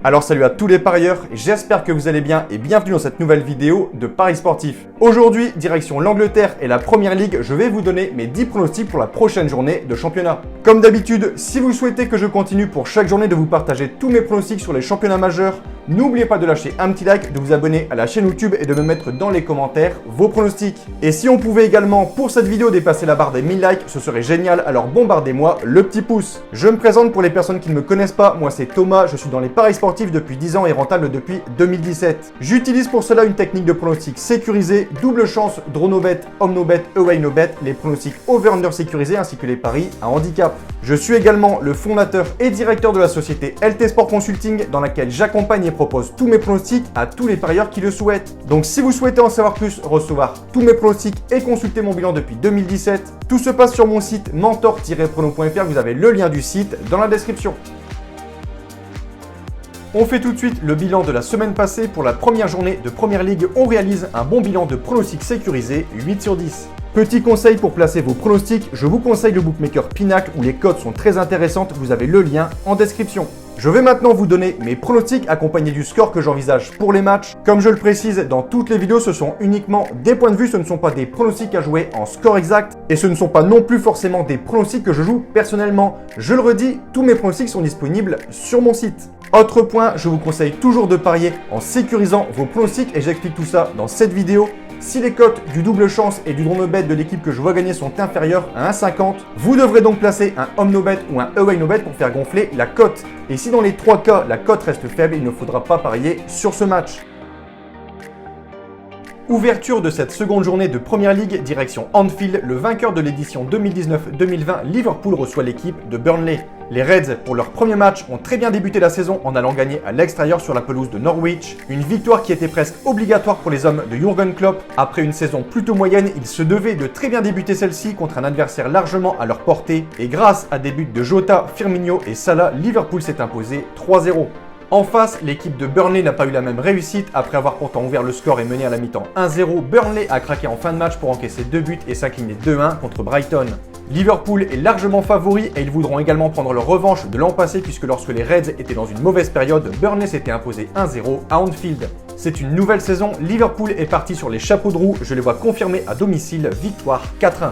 Alors salut à tous les parieurs, j'espère que vous allez bien et bienvenue dans cette nouvelle vidéo de Paris Sportif. Aujourd'hui, direction l'Angleterre et la Première Ligue, je vais vous donner mes 10 pronostics pour la prochaine journée de championnat. Comme d'habitude, si vous souhaitez que je continue pour chaque journée de vous partager tous mes pronostics sur les championnats majeurs, n'oubliez pas de lâcher un petit like, de vous abonner à la chaîne YouTube et de me mettre dans les commentaires vos pronostics. Et si on pouvait également pour cette vidéo dépasser la barre des 1000 likes, ce serait génial, alors bombardez-moi le petit pouce. Je me présente pour les personnes qui ne me connaissent pas, moi c'est Thomas, je suis dans les paris sportifs depuis 10 ans et rentable depuis 2017. J'utilise pour cela une technique de pronostic sécurisé, double chance, draw no bet, home no bet, away no bet, les pronostics over-under sécurisés ainsi que les paris à handicap. Je suis également le fondateur et directeur de la société LT Sport Consulting dans laquelle j'accompagne et propose tous mes pronostics à tous les parieurs qui le souhaitent. Donc si vous souhaitez en savoir plus, recevoir tous mes pronostics et consulter mon bilan depuis 2017, tout se passe sur mon site mentor-prono.fr, vous avez le lien du site dans la description. On fait tout de suite le bilan de la semaine passée. Pour la première journée de Première Ligue, on réalise un bon bilan de pronostics sécurisés, 8 sur 10. Petit conseil pour placer vos pronostics, je vous conseille le bookmaker Pinacle où les cotes sont très intéressantes, vous avez le lien en description. Je vais maintenant vous donner mes pronostics accompagnés du score que j'envisage pour les matchs. Comme je le précise dans toutes les vidéos, ce sont uniquement des points de vue, ce ne sont pas des pronostics à jouer en score exact et ce ne sont pas non plus forcément des pronostics que je joue personnellement. Je le redis, tous mes pronostics sont disponibles sur mon site. Autre point, je vous conseille toujours de parier en sécurisant vos pronostics et j'explique tout ça dans cette vidéo. Si les cotes du double chance et du draw no bet de l'équipe que je vois gagner sont inférieures à 1,50, vous devrez donc placer un home no bet ou un away no bet pour faire gonfler la cote. Et si dans les trois cas, la cote reste faible, il ne faudra pas parier sur ce match. Ouverture de cette seconde journée de Première Ligue, direction Anfield, le vainqueur de l'édition 2019-2020, Liverpool reçoit l'équipe de Burnley. Les Reds, pour leur premier match, ont très bien débuté la saison en allant gagner à l'extérieur sur la pelouse de Norwich. Une victoire qui était presque obligatoire pour les hommes de Jürgen Klopp. Après une saison plutôt moyenne, ils se devaient de très bien débuter celle-ci contre un adversaire largement à leur portée. Et grâce à des buts de Jota, Firmino et Salah, Liverpool s'est imposé 3-0. En face, l'équipe de Burnley n'a pas eu la même réussite. Après avoir pourtant ouvert le score et mené à la mi-temps 1-0, Burnley a craqué en fin de match pour encaisser 2 buts et s'incliner 2-1 contre Brighton. Liverpool est largement favori et ils voudront également prendre leur revanche de l'an passé puisque lorsque les Reds étaient dans une mauvaise période, Burnley s'était imposé 1-0 à Anfield. C'est une nouvelle saison, Liverpool est parti sur les chapeaux de roue, je les vois confirmer à domicile, victoire 4-1.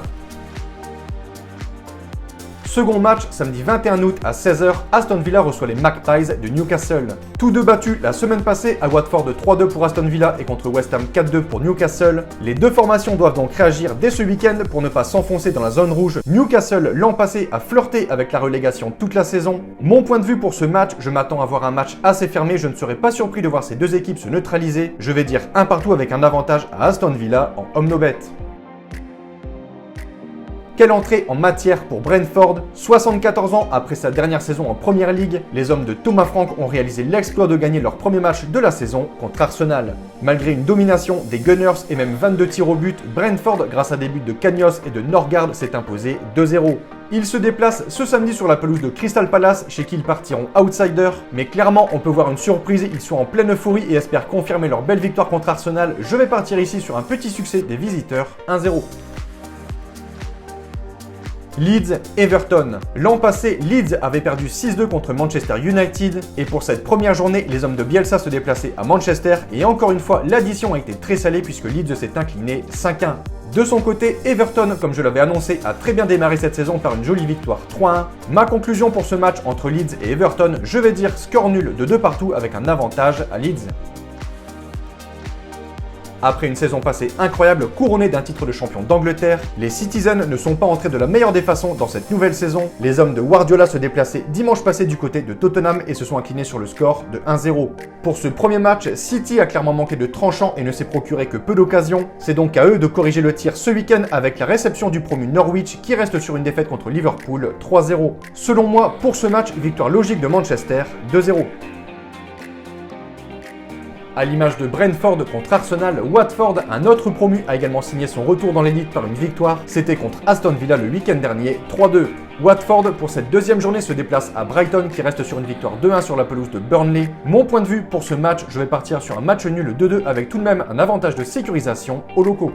Second match, samedi 21 août à 16h, Aston Villa reçoit les Magpies de Newcastle. Tous deux battus la semaine passée à Watford 3-2 pour Aston Villa et contre West Ham 4-2 pour Newcastle. Les deux formations doivent donc réagir dès ce week-end pour ne pas s'enfoncer dans la zone rouge. Newcastle, l'an passé, a flirté avec la relégation toute la saison. Mon point de vue pour ce match, je m'attends à voir un match assez fermé, je ne serais pas surpris de voir ces deux équipes se neutraliser. Je vais dire un partout avec un avantage à Aston Villa en home no bet. Quelle entrée en matière pour Brentford. 74 ans après sa dernière saison en Première Ligue, les hommes de Thomas Frank ont réalisé l'exploit de gagner leur premier match de la saison contre Arsenal. Malgré une domination des Gunners et même 22 tirs au but, Brentford, grâce à des buts de Kanyos et de Norgard, s'est imposé 2-0. Ils se déplacent ce samedi sur la pelouse de Crystal Palace, chez qui ils partiront outsiders. Mais clairement, on peut voir une surprise, ils sont en pleine euphorie et espèrent confirmer leur belle victoire contre Arsenal. Je vais partir ici sur un petit succès des visiteurs, 1-0. Leeds-Everton. L'an passé, Leeds avait perdu 6-2 contre Manchester United et pour cette première journée, les hommes de Bielsa se déplaçaient à Manchester et encore une fois, l'addition a été très salée puisque Leeds s'est incliné 5-1. De son côté, Everton, comme je l'avais annoncé, a très bien démarré cette saison par une jolie victoire 3-1. Ma conclusion pour ce match entre Leeds et Everton, je vais dire score nul de 2 partout avec un avantage à Leeds. Après une saison passée incroyable, couronnée d'un titre de champion d'Angleterre, les Citizens ne sont pas entrés de la meilleure des façons dans cette nouvelle saison. Les hommes de Guardiola se déplaçaient dimanche passé du côté de Tottenham et se sont inclinés sur le score de 1-0. Pour ce premier match, City a clairement manqué de tranchant et ne s'est procuré que peu d'occasions. C'est donc à eux de corriger le tir ce week-end avec la réception du promu Norwich qui reste sur une défaite contre Liverpool 3-0. Selon moi, pour ce match, victoire logique de Manchester 2-0. À l'image de Brentford contre Arsenal, Watford, un autre promu, a également signé son retour dans l'élite par une victoire. C'était contre Aston Villa le week-end dernier, 3-2. Watford, pour cette deuxième journée, se déplace à Brighton qui reste sur une victoire 2-1 sur la pelouse de Burnley. Mon point de vue pour ce match, je vais partir sur un match nul 2-2 avec tout de même un avantage de sécurisation aux locaux.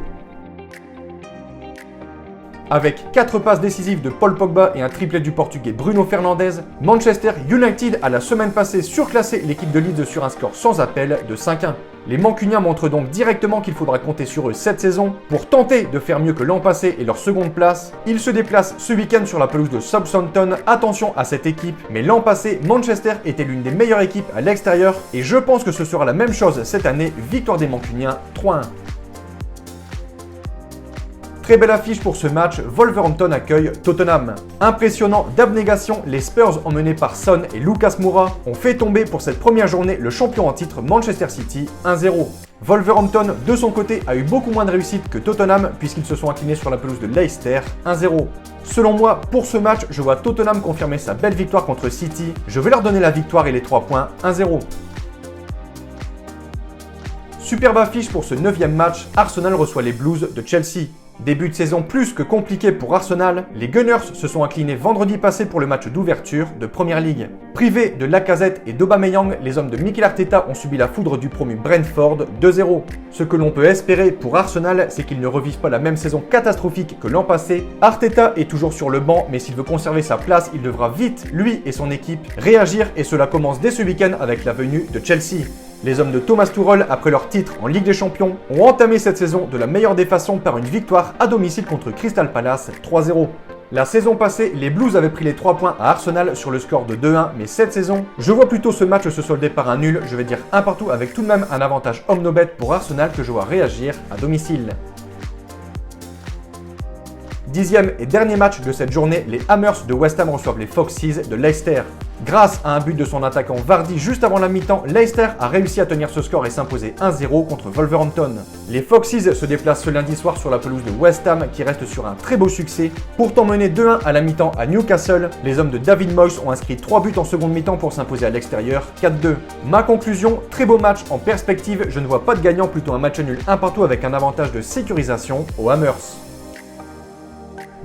Avec 4 passes décisives de Paul Pogba et un triplé du Portugais Bruno Fernandes, Manchester United a la semaine passée surclassé l'équipe de Leeds sur un score sans appel de 5-1. Les Mancuniens montrent donc directement qu'il faudra compter sur eux cette saison pour tenter de faire mieux que l'an passé et leur seconde place. Ils se déplacent ce week-end sur la pelouse de Southampton. Attention à cette équipe, mais l'an passé, Manchester était l'une des meilleures équipes à l'extérieur et je pense que ce sera la même chose cette année. Victoire des Mancuniens 3-1. Très belle affiche pour ce match, Wolverhampton accueille Tottenham. Impressionnant d'abnégation, les Spurs emmenés par Son et Lucas Moura ont fait tomber pour cette première journée le champion en titre Manchester City 1-0. Wolverhampton, de son côté, a eu beaucoup moins de réussite que Tottenham puisqu'ils se sont inclinés sur la pelouse de Leicester 1-0. Selon moi, pour ce match, je vois Tottenham confirmer sa belle victoire contre City. Je vais leur donner la victoire et les 3 points 1-0. Superbe affiche pour ce 9e match, Arsenal reçoit les Blues de Chelsea. Début de saison plus que compliqué pour Arsenal, les Gunners se sont inclinés vendredi passé pour le match d'ouverture de Première Ligue. Privés de Lacazette et d'Aubameyang, les hommes de Mikel Arteta ont subi la foudre du promu Brentford 2-0. Ce que l'on peut espérer pour Arsenal, c'est qu'ils ne revivent pas la même saison catastrophique que l'an passé. Arteta est toujours sur le banc, mais s'il veut conserver sa place, il devra vite, lui et son équipe, réagir et cela commence dès ce week-end avec la venue de Chelsea. Les hommes de Thomas Tuchel, après leur titre en Ligue des Champions, ont entamé cette saison de la meilleure des façons par une victoire à domicile contre Crystal Palace 3-0. La saison passée, les Blues avaient pris les 3 points à Arsenal sur le score de 2-1, mais cette saison, je vois plutôt ce match se solder par un nul, je vais dire un partout avec tout de même un avantage homme no bet pour Arsenal que je vois réagir à domicile. 10e et dernier match de cette journée, les Hammers de West Ham reçoivent les Foxes de Leicester. Grâce à un but de son attaquant Vardy juste avant la mi-temps, Leicester a réussi à tenir ce score et s'imposer 1-0 contre Wolverhampton. Les Foxes se déplacent ce lundi soir sur la pelouse de West Ham qui reste sur un très beau succès. Pourtant menés 2-1 à la mi-temps à Newcastle, les hommes de David Moyes ont inscrit 3 buts en seconde mi-temps pour s'imposer à l'extérieur 4-2. Ma conclusion, très beau match en perspective, je ne vois pas de gagnant, plutôt un match nul un partout avec un avantage de sécurisation aux Hammers.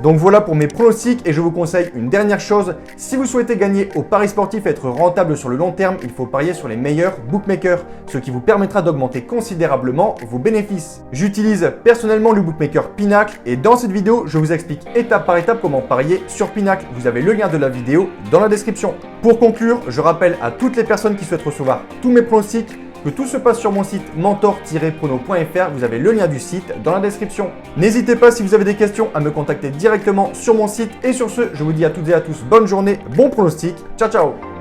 Donc voilà pour mes pronostics et je vous conseille une dernière chose, si vous souhaitez gagner au paris sportif et être rentable sur le long terme, il faut parier sur les meilleurs bookmakers, ce qui vous permettra d'augmenter considérablement vos bénéfices. J'utilise personnellement le bookmaker Pinacle et dans cette vidéo, je vous explique étape par étape comment parier sur Pinacle. Vous avez le lien de la vidéo dans la description. Pour conclure, je rappelle à toutes les personnes qui souhaitent recevoir tous mes pronostics que tout se passe sur mon site mentor-prono.fr, vous avez le lien du site dans la description. N'hésitez pas si vous avez des questions à me contacter directement sur mon site et sur ce, je vous dis à toutes et à tous bonne journée, bon pronostic, ciao ciao.